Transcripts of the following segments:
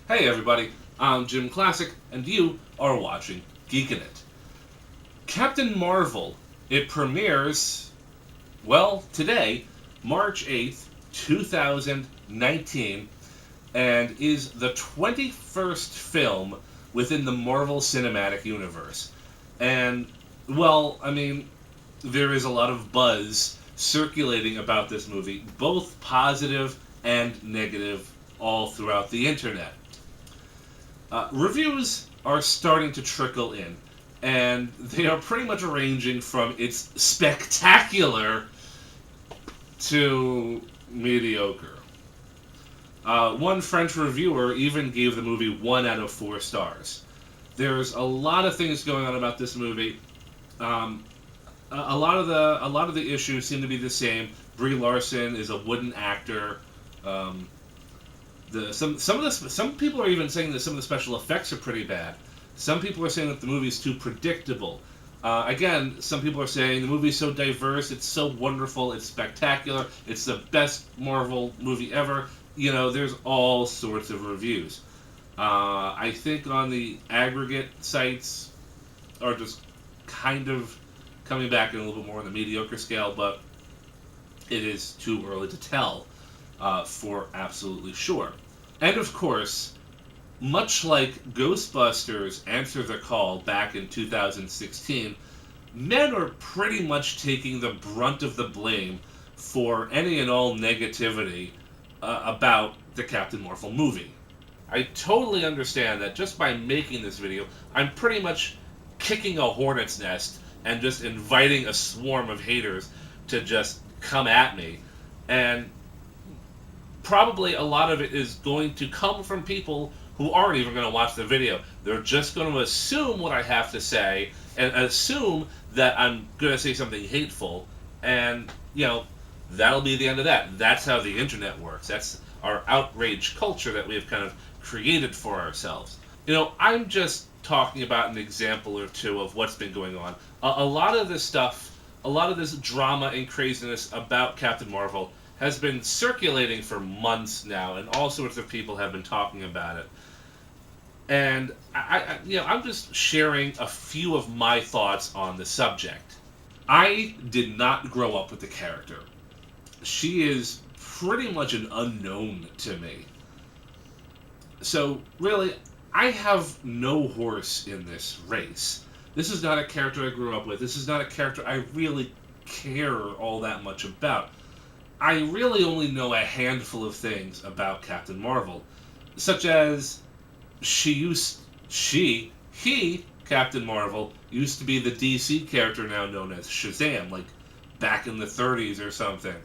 Hey everybody, I'm JimClassic, and you are watching Geekin' It. Captain Marvel, it premieres, well, today, March 8th, 2019, and is the 21st film within the Marvel Cinematic Universe. And, well, I mean, there is a lot of buzz circulating about this movie, both positive and negative, all throughout the internet. Reviews are starting to trickle in, and they are pretty much ranging from it's spectacular to mediocre. One French reviewer even gave the movie 1 out of 4 stars. There's a lot of things going on about this movie. A lot of the issues seem to be the same. Brie Larson is a wooden actor. Um, some people are even saying that some of the special effects are pretty bad. Some people are saying that the movie's too predictable. Again, some people are saying the movie's so diverse, it's so wonderful, it's spectacular, it's the best Marvel movie ever. You know, there's all sorts of reviews. I think on the aggregate sites are just kind of coming back in a little bit more on the mediocre scale, but it is too early to tell for absolutely sure. And of course, much like Ghostbusters Answer the Call back in 2016, men are pretty much taking the brunt of the blame for any and all negativity about the Captain Marvel movie. I totally understand that just by making this video, I'm pretty much kicking a hornet's nest and just inviting a swarm of haters to just come at me. And probably a lot of it is going to come from people who aren't even going to watch the video. They're just going to assume what I have to say and assume that I'm going to say something hateful, and, you know, that'll be the end of that. That's how the internet works. That's our outrage culture that we have kind of created for ourselves. You know, I'm just talking about an example or two of what's been going on. A lot of this stuff, a lot of this drama and craziness about Captain Marvel has been circulating for months now, and all sorts of people have been talking about it. And I'm just sharing a few of my thoughts on the subject. I did not grow up with the character. She is pretty much an unknown to me. So really, I have no horse in this race. This is not a character I grew up with. This is not a character I really care all that much about. I really only know a handful of things about Captain Marvel, such as Captain Marvel, used to be the DC character now known as Shazam, like back in the 30s or something.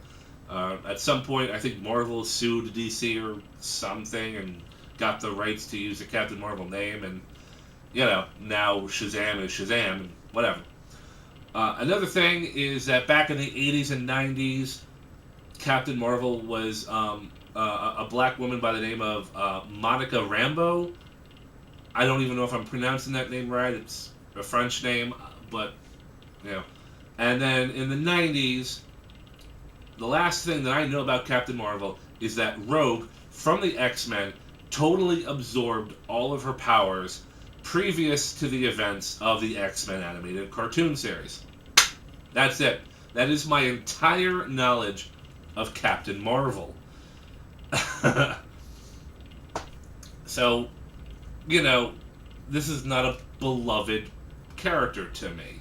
At some point, I think Marvel sued DC or something and got the rights to use the Captain Marvel name, and, you know, now Shazam is Shazam, and whatever. Another thing is that back in the 80s and 90s, Captain Marvel was a black woman by the name of Monica Rambeau. I don't even know if I'm pronouncing that name right. It's a French name, but, you know. And then in the 90s, the last thing that I know about Captain Marvel is that Rogue from the X-Men totally absorbed all of her powers previous to the events of the X-Men animated cartoon series. That's it. That is my entire knowledge of Captain Marvel. So, you know, this is not a beloved character to me.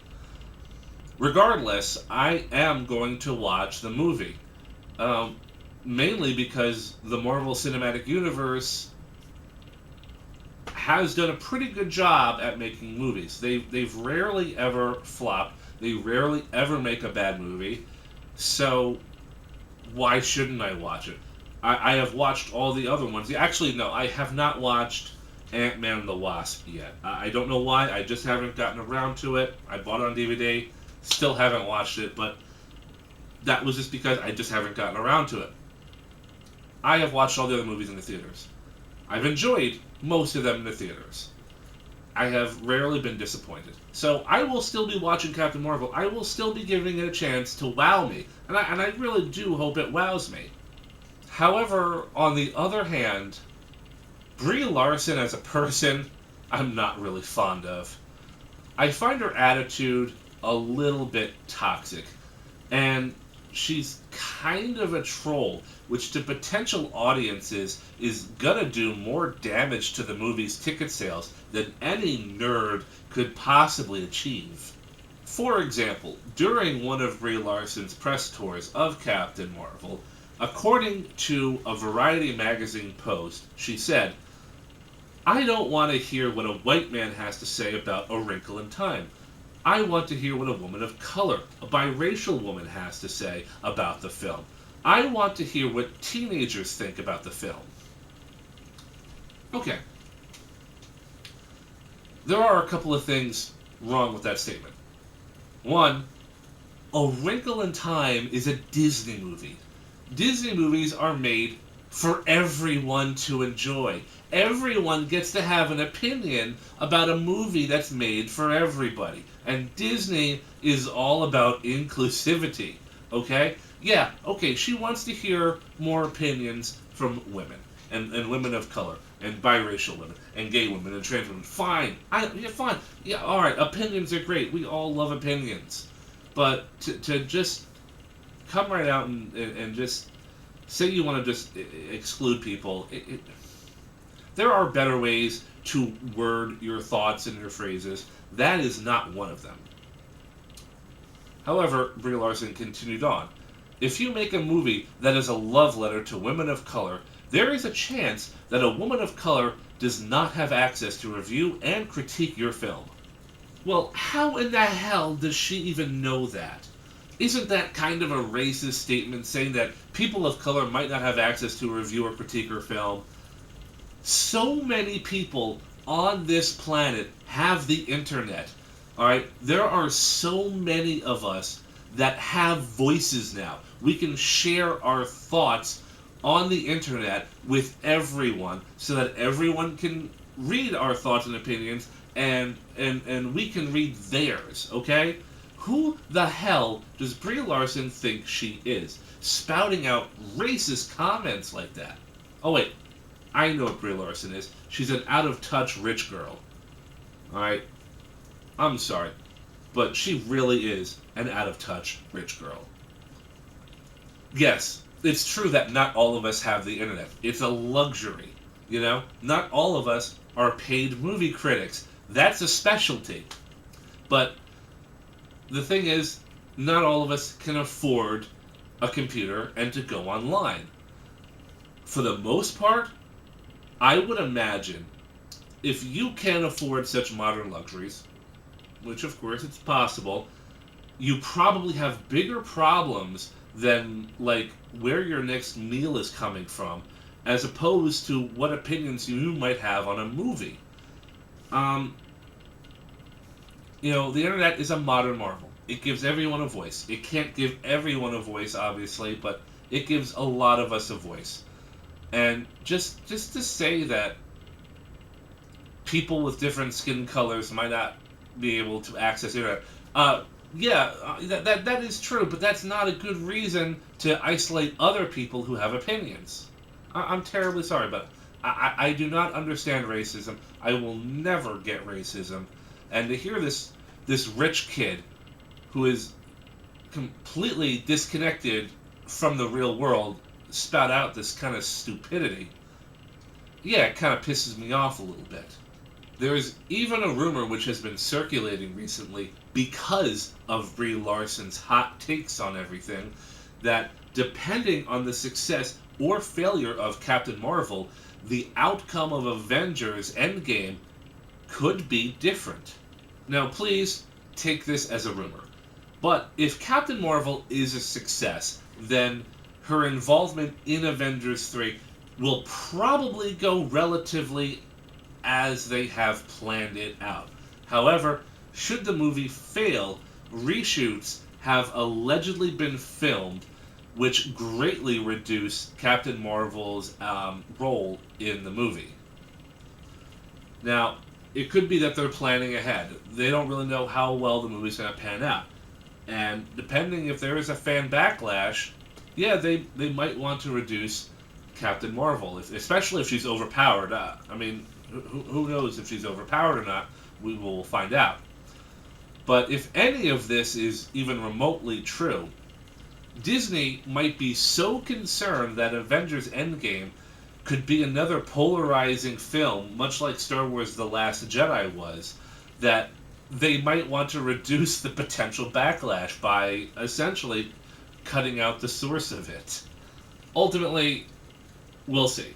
Regardless, I am going to watch the movie. Mainly because the Marvel Cinematic Universe has done a pretty good job at making movies. They've rarely ever flopped. They rarely ever make a bad movie. So why shouldn't I watch it? I have watched all the other ones. Actually, no, I have not watched Ant-Man and the Wasp yet. I don't know why. I just haven't gotten around to it. I bought it on DVD. Still haven't watched it, but that was just because I just haven't gotten around to it. I have watched all the other movies in the theaters. I've enjoyed most of them in the theaters. I have rarely been disappointed. So I will still be watching Captain Marvel. I will still be giving it a chance to wow me. And I really do hope it wows me. However, on the other hand, Brie Larson as a person, I'm not really fond of. I find her attitude a little bit toxic, and she's kind of a troll, which to potential audiences is gonna do more damage to the movie's ticket sales than any nerd could possibly achieve. For example, during one of Brie Larson's press tours of Captain Marvel, according to a Variety magazine post, she said, "I don't want to hear what a white man has to say about A Wrinkle in Time. I want to hear what a woman of color, a biracial woman, has to say about the film. I want to hear what teenagers think about the film." Okay. There are a couple of things wrong with that statement. One, A Wrinkle in Time is a Disney movie. Disney movies are made for everyone to enjoy. Everyone gets to have an opinion about a movie that's made for everybody. And Disney is all about inclusivity, okay? Yeah, okay, she wants to hear more opinions from women, and women of color, and biracial women, and gay women, and trans women. Fine. Yeah, fine. Yeah, alright, opinions are great. We all love opinions. But to just come right out and just say you want to just exclude people, there are better ways to word your thoughts and your phrases. That is not one of them. However, Brie Larson continued on. If you make a movie that is a love letter to women of color, there is a chance that a woman of color does not have access to review and critique your film. Well, how in the hell does she even know that? Isn't that kind of a racist statement saying that people of color might not have access to review or critique her film? So many people on this planet have the internet. Alright? There are so many of us that have voices now. We can share our thoughts on the internet with everyone so that everyone can read our thoughts and opinions and we can read theirs, okay? Who the hell does Brie Larson think she is? Spouting out racist comments like that. Oh wait, I know what Brie Larson is. She's an out-of-touch rich girl. Alright? I'm sorry, but she really is an out-of-touch rich girl. Yes, it's true that not all of us have the internet. It's a luxury, you know? Not all of us are paid movie critics. That's a specialty. But the thing is, not all of us can afford a computer and to go online. For the most part, I would imagine if you can't afford such modern luxuries, which of course it's possible, you probably have bigger problems than, like, where your next meal is coming from, as opposed to what opinions you might have on a movie. You know, the internet is a modern marvel. It gives everyone a voice. It can't give everyone a voice, obviously, but it gives a lot of us a voice. And just to say that people with different skin colors might not be able to access the internet, that is true, but that's not a good reason to isolate other people who have opinions. I'm terribly sorry, but I do not understand racism. I will never get racism. And to hear this rich kid who is completely disconnected from the real world spout out this kind of stupidity, yeah, it kind of pisses me off a little bit. There is even a rumor which has been circulating recently because of Brie Larson's hot takes on everything, that depending on the success or failure of Captain Marvel, the outcome of Avengers Endgame could be different. Now, please take this as a rumor. But if Captain Marvel is a success, then her involvement in Avengers 3 will probably go relatively as they have planned it out. However, should the movie fail, reshoots have allegedly been filmed, which greatly reduce Captain Marvel's role in the movie. Now, it could be that they're planning ahead. They don't really know how well the movie's going to pan out. And depending if there is a fan backlash, yeah, they might want to reduce Captain Marvel, especially if she's overpowered. I mean, who knows if she's overpowered or not? We will find out. But if any of this is even remotely true, Disney might be so concerned that Avengers Endgame could be another polarizing film, much like Star Wars The Last Jedi was, that they might want to reduce the potential backlash by essentially cutting out the source of it. Ultimately, we'll see.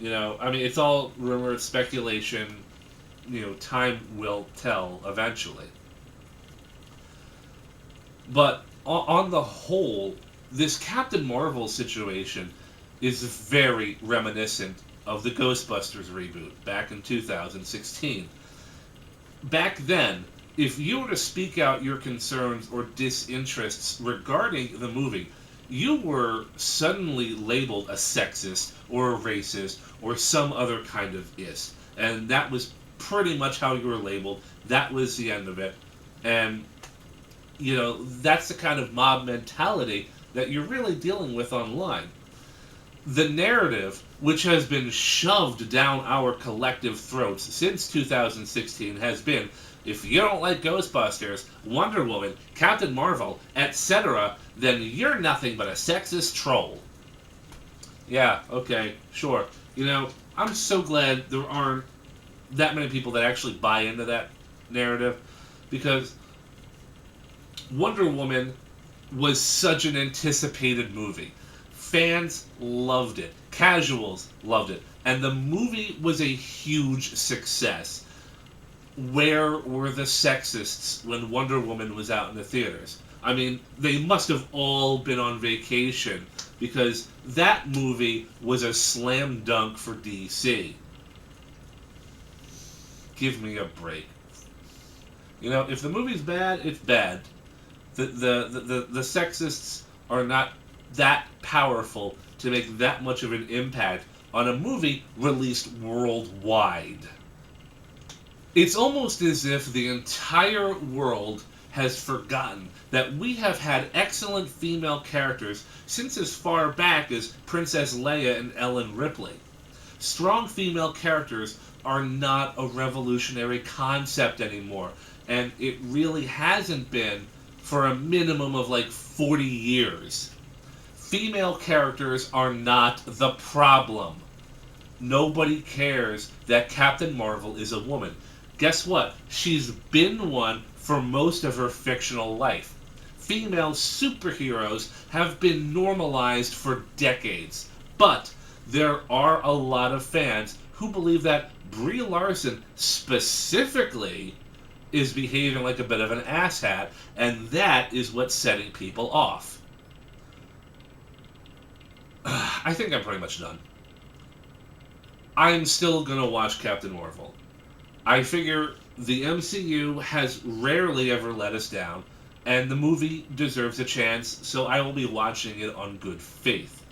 I mean, it's all rumor, it's speculation. Time will tell eventually. But on the whole, this Captain Marvel situation is very reminiscent of the Ghostbusters reboot back in 2016. Back then, if you were to speak out your concerns or disinterests regarding the movie, you were suddenly labeled a sexist or a racist or some other kind of ist. And that was pretty much how you were labeled. That was the end of it. And, that's the kind of mob mentality that you're really dealing with online. The narrative, which has been shoved down our collective throats since 2016, has been, if you don't like Ghostbusters, Wonder Woman, Captain Marvel, etc., then you're nothing but a sexist troll. Yeah, okay, sure. I'm so glad there aren't that many people that actually buy into that narrative, because Wonder Woman was such an anticipated movie. Fans loved it. Casuals loved it. And the movie was a huge success. Where were the sexists when Wonder Woman was out in the theaters? I mean, they must have all been on vacation, because that movie was a slam dunk for DC. Give me a break. If the movie's bad, it's bad. The sexists are not that powerful to make that much of an impact on a movie released worldwide. It's almost as if the entire world has forgotten that we have had excellent female characters since as far back as Princess Leia and Ellen Ripley. Strong female characters are not a revolutionary concept anymore, and it really hasn't been for a minimum of 40 years. Female characters are not the problem. Nobody cares that Captain Marvel is a woman. Guess what? She's been one for most of her fictional life. Female superheroes have been normalized for decades. But there are a lot of fans who believe that Brie Larson specifically is behaving like a bit of an asshat, and that is what's setting people off. I think I'm pretty much done. I'm still going to watch Captain Marvel. I figure the MCU has rarely ever let us down, and the movie deserves a chance, so I will be watching it on good faith.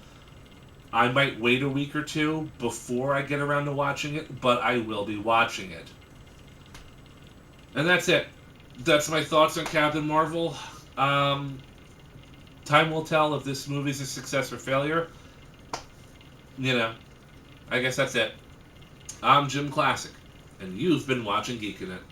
I might wait a week or two before I get around to watching it, but I will be watching it. And that's it. That's my thoughts on Captain Marvel. Time will tell if this movie's a success or failure. I guess that's it. I'm JimClassic, and you've been watching Geekin' It.